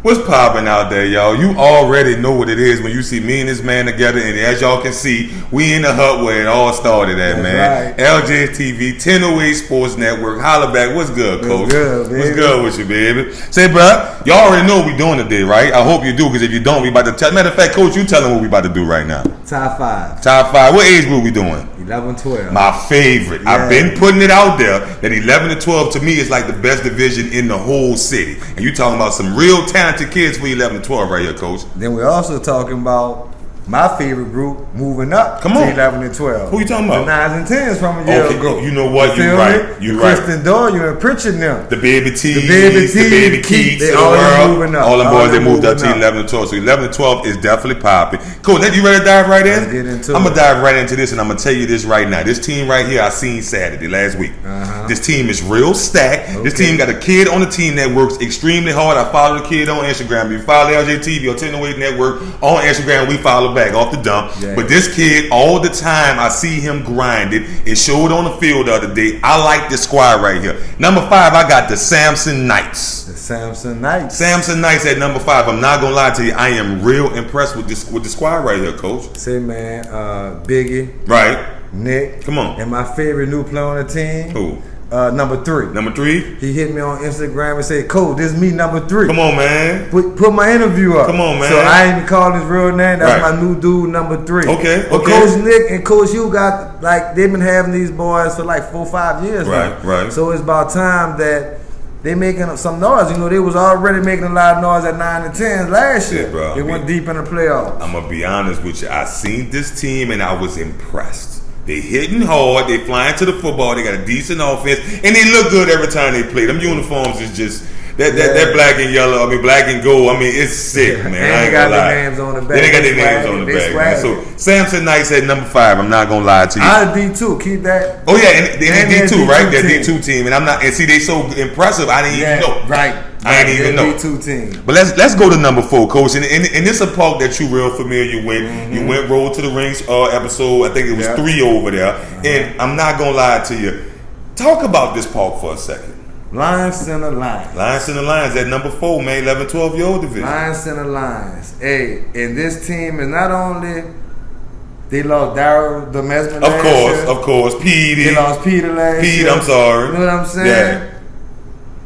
What's popping out there, y'all? You already know what it is when you see me and this man together. And as y'all can see, we in the hut where it all started at, man. Right. LJ TV, 1008 Sports Network. Holla back. What's good, Coach? What's good, baby? What's good with you, baby? Say, bro, y'all already know what we doing today, right? I hope you do, because if you don't, we about to tell. Matter of fact, Coach, you tell them what we about to do right now. Top 5. Top 5. What age group we doing? 11, 12. My favorite. Yeah. I've been putting it out there that 11 to 12 to me is like the best division in the whole city. And you talking about some real talented kids for 11 to 12 right here, Coach. Then we're also talking about my favorite group moving up to 11 and 12. Who you talking about? The 9s and 10s from a year ago. You know what? You're right. You're right. Kristen Doyle and Pritchard them. The baby T. The baby Keats. They all moving up. All the boys, they moved up to 11 and 12. So 11 and 12 is definitely popping. Cool. You ready to dive right in? Let's get into I'm going to dive right into this, and I'm going to tell you this right now. This team right here I seen Saturday, last week. This team is real stacked. Okay. This team got a kid on the team that works extremely hard. I follow the kid on Instagram. You follow LJ TV or 1008 Network on Instagram. We follow back off the dump. Yeah. But this kid, all the time, I see him grinding. It showed on the field the other day. I like this squad right here. Number 5, I got the Samson Knights. The Samson Knights. Samson Knights at number 5. I'm not gonna lie to you. I am real impressed with the squad right here, Coach. Say, man, Biggie. Right. Nick. Come on. And my favorite new player on the team. Who? Number 3. Number 3? He hit me on Instagram and said, Coach, this is me, number 3. Come on, man. Put my interview up. Come on, man. So I ain't even call his real name. That's my new dude, number 3. Okay. But Coach Nick and Coach Hugh got, they've been having these boys for 4 or 5 years now. Right. So it's about time that they making some noise. You know, they was already making a lot of noise at 9 and 10 last year. Bro, they went deep in the playoffs. I'm going to be honest with you. I seen this team and I was impressed. They hitting hard. They flying to the football. They got a decent offense, and they look good every time they play. Them uniforms is just that black and yellow. I mean, black and gold. I mean, it's sick, man. And they got their names on the back. They got their names on the back, man. So Samson Knights at number 5. I'm not gonna lie to you. Out of D2, keep that. Oh yeah, and D2, right? That D2 team, and I'm not. And see, they so impressive. I didn't even know. Right. I ain't even know. D2 team. But let's go to number 4, Coach. And this is a park that you real familiar with. You went Road to the Rings episode. I think it was 3 over there. And I'm not gonna lie to you. Talk about this park for a second. Lions Center Lions. Lions Center Lions at number 4, man. 11, 12-year-old division. Lions Center Lions. Hey, and this team is not only they lost Darryl the Mesmer last year. Of course. Petey. They lost Peter last year. I'm sorry. You know what I'm saying? Yeah.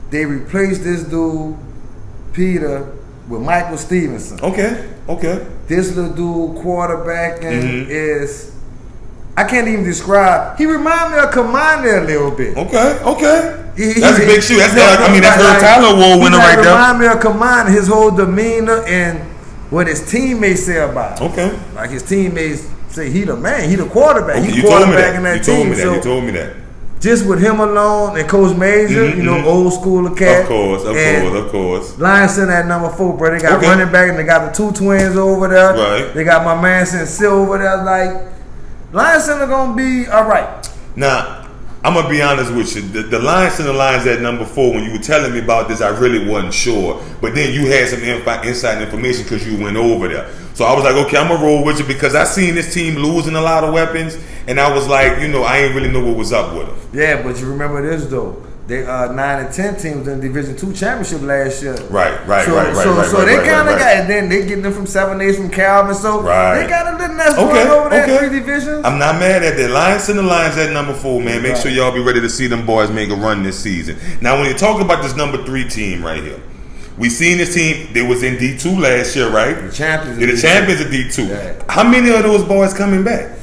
They replaced this dude, Peter, with Michael Stevenson. Okay. This little dude quarterbacking is, I can't even describe. He reminds me of Commander a little bit. Okay. That's a big shoe. That's her Tyler Award winner right there. He remind me of Commander, his whole demeanor and what his teammates say about him. Okay. Like his teammates say he the man, he the quarterback. Okay, He quarterbacking that team. You told me that. Just with him alone and Coach Major, old school cat. Of course. Lions Center at number 4, bro. They got running back and they got the 2 twins over there. Right. They got my man Sincere over there. Lions Center gonna be all right. Now, I'm gonna be honest with you. The Lions Center Lions at number 4. When you were telling me about this, I really wasn't sure. But then you had some inside information because you went over there. So I was like, okay, I'm gonna roll with you because I seen this team losing a lot of weapons, and I was like, I ain't really know what was up with them. Yeah, but you remember this though. They 9 and 10 teams in Division 2 championship last year. Right. So they kind of got, and then they getting them from 7A's from Calvin. So they got a little nice going over there in 3 divisions. I'm not mad at that. Lions and the Lions at number 4, man. Make sure y'all be ready to see them boys make a run this season. Now, when you talk about this number 3 team right here, we seen this team. They was in D2 last year, right? The champions. The champions of D2. Yeah. How many of those boys coming back?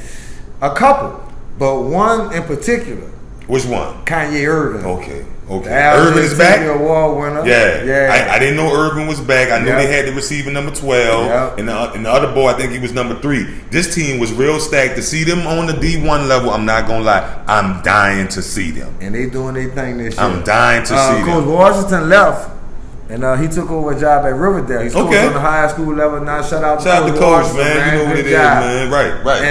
A couple, but one in particular. Which one? Kyrie Irving. Okay. Irvin is back. Award winner. Yeah. I didn't know Irvin was back. I knew they had the receiver number 12, and the other boy, I think he was number 3. This team was real stacked. To see them on the D1 level, I'm not gonna lie, I'm dying to see them. And they doing their thing this year. I'm dying to see them. Coach Washington left. And he took over a job at Riverdale. He's coached on the high school level now. Shout out to Coach, man. You know what it is, man. Right.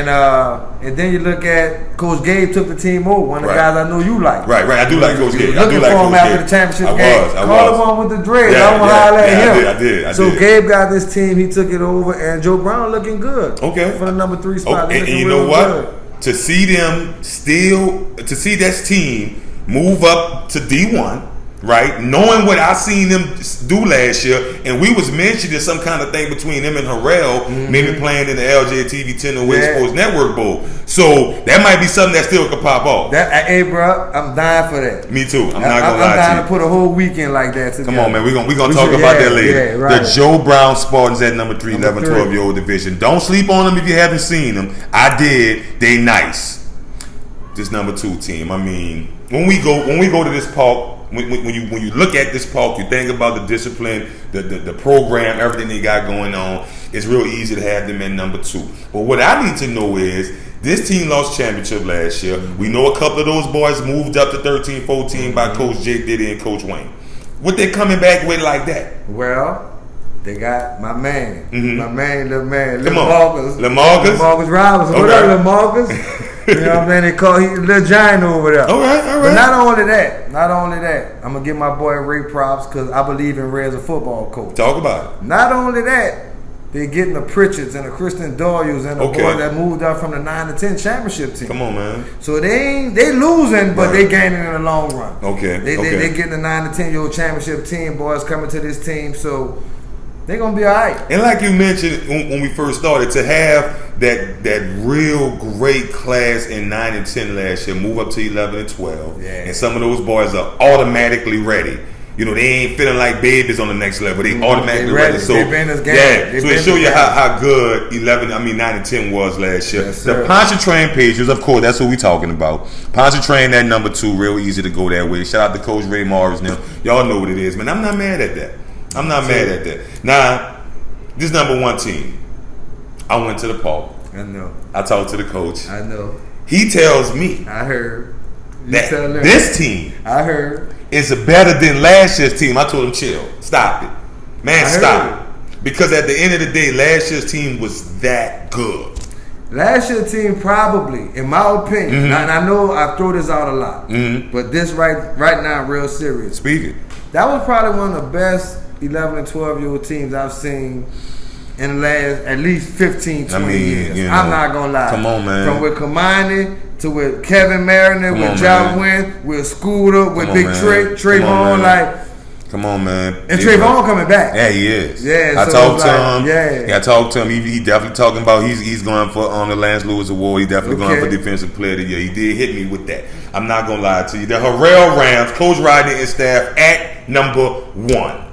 And then you look at Coach Gabe took the team over. One of the guys I know you like. Right. I do like Coach Gabe. Looking for him after the championship game. Call him on with the dreads. I want to holler at him. I did. So Gabe got this team. He took it over, and Joe Brown looking good. Okay. For the number 3 spot. And you know what? To see them to see this team move up to D1. right? Knowing what I seen them do last year, and we was mentioning some kind of thing between them and Harrell, maybe playing in the LJTV 10 Away Sports Network Bowl. So that might be something that still could pop off. Hey, bro, I'm dying for that. Me too. I'm not gonna lie I'm dying to to put a whole weekend like that together. Come on, man. We're gonna talk about that later. Yeah, right. The Joe Brown Spartans at number 3, 11, 12-year-old division. Don't sleep on them if you haven't seen them. I did. They nice. This number 2 team. I mean, when we go to this park, when you look at this park, you think about the discipline, the program, everything they got going on. It's real easy to have them at number 2. But what I need to know is, this team lost championship last year. We know a couple of those boys moved up to 13, 14 by Coach Jake Diddy and Coach Wayne. What they coming back with like that? Well, they got my man, LaMarcus. LaMarcus Robinson. What up, LaMarcus? You know what I'm saying? They call he little giant over there. All right. But not only that, I'm gonna give my boy Ray props because I believe in Ray as a football coach. Talk about it. Not only that, they're getting the Pritchards and the Kristen Doyles and the boys that moved up from the 9 to 10 championship team. Come on, man. So they losing, but they gaining in the long run. Okay. They getting the 9 to 10-year-old championship team boys coming to this team, so they're gonna be all right. And like you mentioned when we first started, to have that real great class in 9 and 10 last year, move up to 11 and 12, and some of those boys are automatically ready. You know, they ain't feeling like babies on the next level. They automatically ready. So they've been this game. So it show you how good 9 and 10 was last year. Yes, the Pontchartrain Patriots, of course, that's what we talking about. Pontchartrain at number 2, real easy to go that way. Shout out to Coach Ray Morris now. Y'all know what it is, man. I'm not mad at that. Now, this number 1 team, I went to the park. I know. I talked to the coach. I know. He tells me I heard that this team is better than last year's team. I told him, chill. Stop it. Man, stop it. Because at the end of the day, last year's team was that good. Last year's team probably, in my opinion, and I know I throw this out a lot, but this right now, real serious. Speak it. That was probably one of the best 11 and 12-year-old teams I've seen in the last at least 15, 20 years. You know, I'm not going to lie. Come on, man. From with Kamani to with Kevin Mariner, with John Wynn, with Scooter, with Big Trayvon, come on, man. And Trayvon coming back. Yeah, he is. Yeah, I talked to him. I talked to him. He definitely talking about he's going for the Lance Lewis Award. He's definitely going for Defensive Player of the Year. He did hit me with that. I'm not going to lie to you. The Harrell Rams, Coach Rodney and staff at number 1.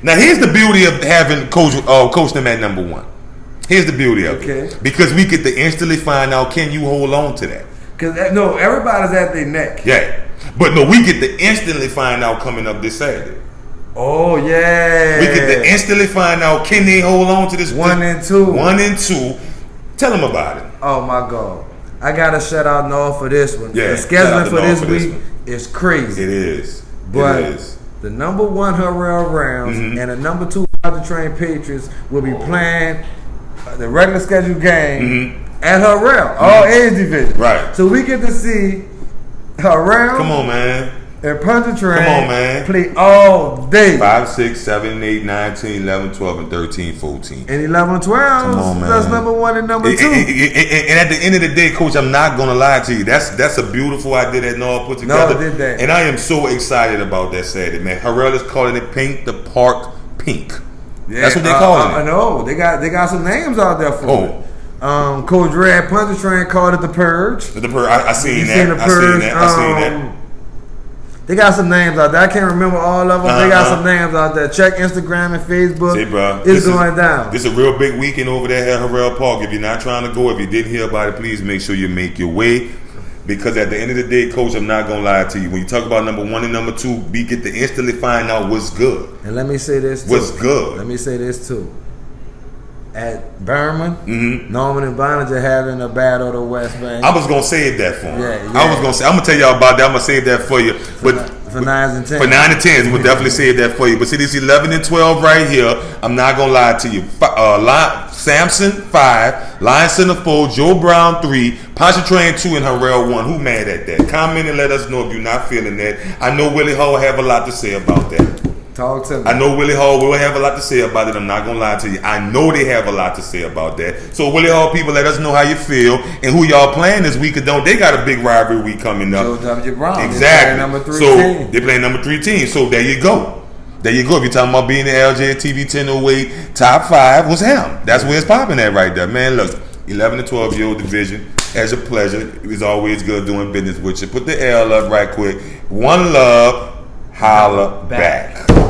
Now, here's the beauty of having coach them at number 1. Here's the beauty of it. Because we get to instantly find out, can you hold on to that? Because, no, everybody's at their neck. Yeah. But no, we get to instantly find out coming up this Saturday. Oh, yeah. We get to instantly find out, can they hold on to this? 1 and 2. 1 and 2. Tell them about it. Oh, my God. I got to shout out Noah for this one. Yeah, the scheduling for this week is crazy. It is. But it is. The number 1 Harrell Rams and the number 2 Pontchartrain Patriots will be playing the regular scheduled game at Harrell, all age division. Right. So we get to see Harrell. Come on, man. And Pontchartrain. Come on, man. Play all day. 5, 6, 7, 8, 9, 10, 11, 12, and 13, 14. And 11, 12. Come on, man. That's number 1 and number 2. And at the end of the day, Coach, I'm not going to lie to you. That's a beautiful idea that Noah put together. Noah did that. And I am so excited about that Saturday, man. Harrell is calling it Paint the Park Pink. Yeah, that's what they calling it. I know. They got some names out there for it. Coach Red Pontchartrain called it the Purge. The Purge. I seen that. I seen that. They got some names out there. I can't remember all of them. They got some names out there. Check Instagram and Facebook. See, bro, it's going down. This is a real big weekend over there at Harrell Park. If you're not trying to go, if you didn't hear about it, please make sure you make your way. Because at the end of the day, Coach, I'm not going to lie to you. When you talk about number 1 and number 2, we get to instantly find out what's good. And let me say this, too. What's good? Let me say this, too. At Berman, Norman and Bonner having a battle of the West Bank. I was going to save that for him. Yeah. I was going to say, I'm going to tell y'all about that. I'm going to save that for you. But for 9s and 10s. For 9 and 10s, we'll definitely save that for you. But see, this 11 and 12 right here, I'm not going to lie to you. Samson, 5. Lion Center, 4. Joe Brown, 3. Pontchartrain, 2. And Harrell, 1. Who mad at that? Comment and let us know if you're not feeling that. I know Willie Hall have a lot to say about that. Talk to me. I know Willie Hall will have a lot to say about it. I'm not gonna lie to you. I know they have a lot to say about that. So Willie Hall people, let us know how you feel and who y'all playing this week. Don't they got a big rivalry week coming up? Joe W. Brown. Exactly. Number 3 so team. they playing number 3 team. So there you go. There you go. If you're talking about being the LJ TV 1008 top 5, was him. That's where it's popping at right there, man. Look, 11 to 12 year old division. As a pleasure. It's always good doing business with you. Put the L up right quick. One love. Holla back.